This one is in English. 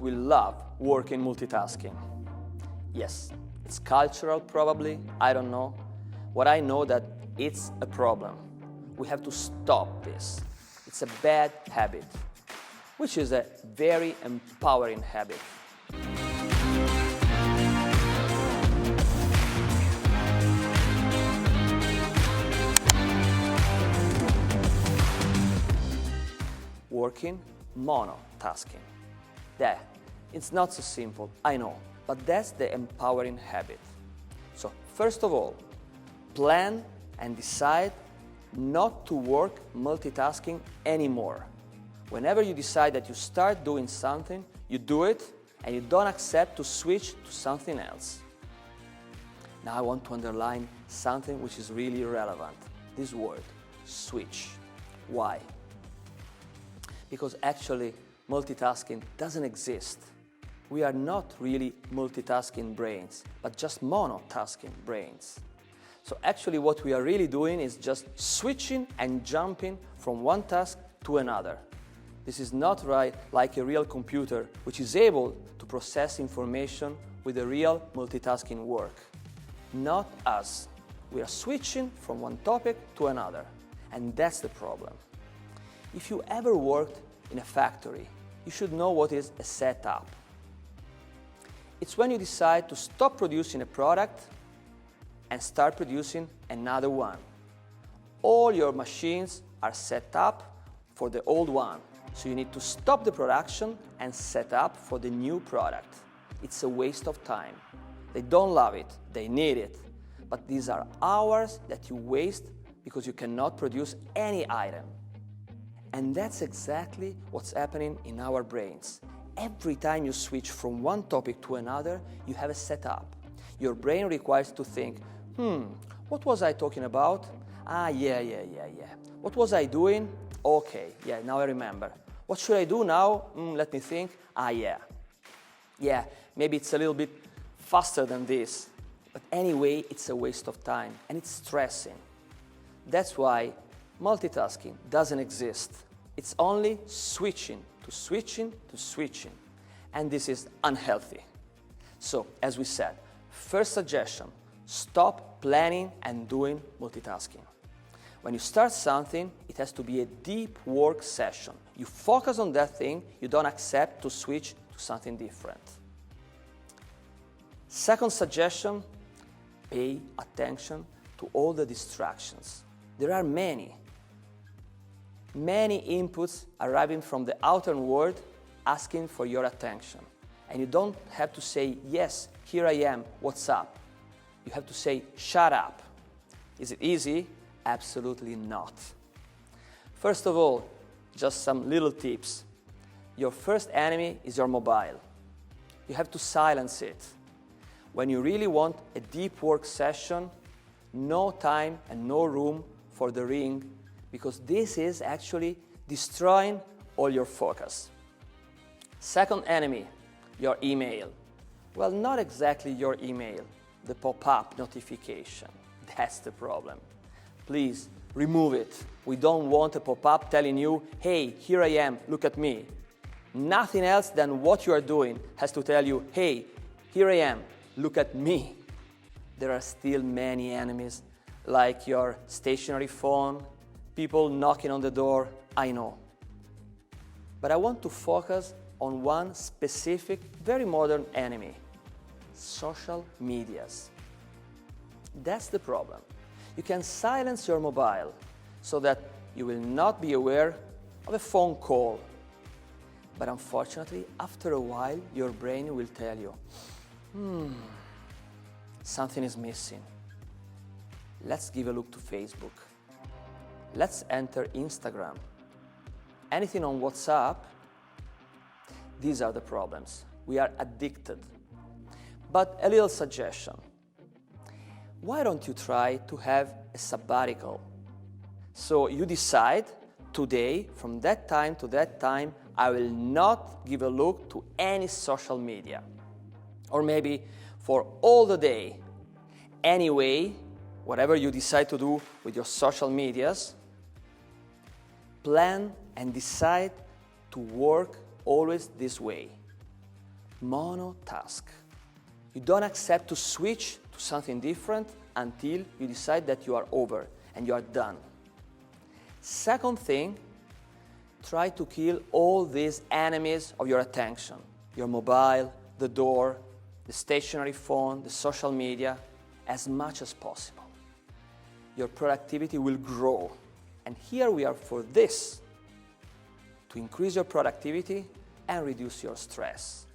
We love working multitasking. Yes, it's cultural probably, I don't know. What I know that it's a problem. We have to stop this. It's a bad habit, which is a very empowering habit. Working monotasking. That, it's not so simple, I know, but that's the empowering habit. So, first of all, plan and decide not to work multitasking anymore. Whenever you decide that you start doing something, you do it and you don't accept to switch to something else. Now I want to underline something which is really relevant. This word, switch. Why? Because actually, multitasking doesn't exist. We are not really multitasking brains, but just monotasking brains. So actually what we are really doing is just switching and jumping from one task to another. This is not right like a real computer, which is able to process information with a real multitasking work. Not us. We are switching from one topic to another, and that's the problem. If you ever worked in a factory, you should know what is a setup. It's when you decide to stop producing a product and start producing another one. All your machines are set up for the old one, so you need to stop the production and set up for the new product. It's a waste of time. They don't love it, they need it, but these are hours that you waste because you cannot produce any item. And that's exactly what's happening in our brains. Every time you switch from one topic to another, you have a setup. Your brain requires to think, what was I talking about? Yeah. What was I doing? Okay, yeah, now I remember. What should I do now? Let me think. Yeah, maybe it's a little bit faster than this. But anyway, it's a waste of time and it's stressing. That's why multitasking doesn't exist. It's only switching to switching to switching. And this is unhealthy. So, as we said, first suggestion, stop planning and doing multitasking. When you start something, it has to be a deep work session. You focus on that thing, you don't accept to switch to something different. Second suggestion, pay attention to all the distractions. There are many inputs arriving from the outer world asking for your attention. And you don't have to say, yes, here I am, what's up? You have to say, shut up. Is it easy? Absolutely not. First of all, just some little tips. Your first enemy is your mobile. You have to silence it. When you really want a deep work session, no time and no room for the ring, because this is actually destroying all your focus. Second enemy, your email. Well, not exactly your email, the pop-up notification. That's the problem. Please, remove it. We don't want a pop-up telling you, hey, here I am, look at me. Nothing else than what you are doing has to tell you, hey, here I am, look at me. There are still many enemies, like your stationary phone, people knocking on the door, I know. But I want to focus on one specific, very modern enemy, social medias. That's the problem. You can silence your mobile so that you will not be aware of a phone call. But unfortunately, after a while, your brain will tell you, something is missing. Let's give a look to Facebook. Let's enter Instagram. Anything on WhatsApp? These are the problems. We are addicted. But a little suggestion. Why don't you try to have a sabbatical? So you decide, today, from that time to that time, I will not give a look to any social media. Or maybe for all the day. Anyway, whatever you decide to do with your social medias, plan and decide to work always this way. Monotask. You don't accept to switch to something different until you decide that you are over and you are done. Second thing, try to kill all these enemies of your attention. Your mobile, the door, the stationary phone, the social media, as much as possible. Your productivity will grow. And here we are for this, to increase your productivity and reduce your stress.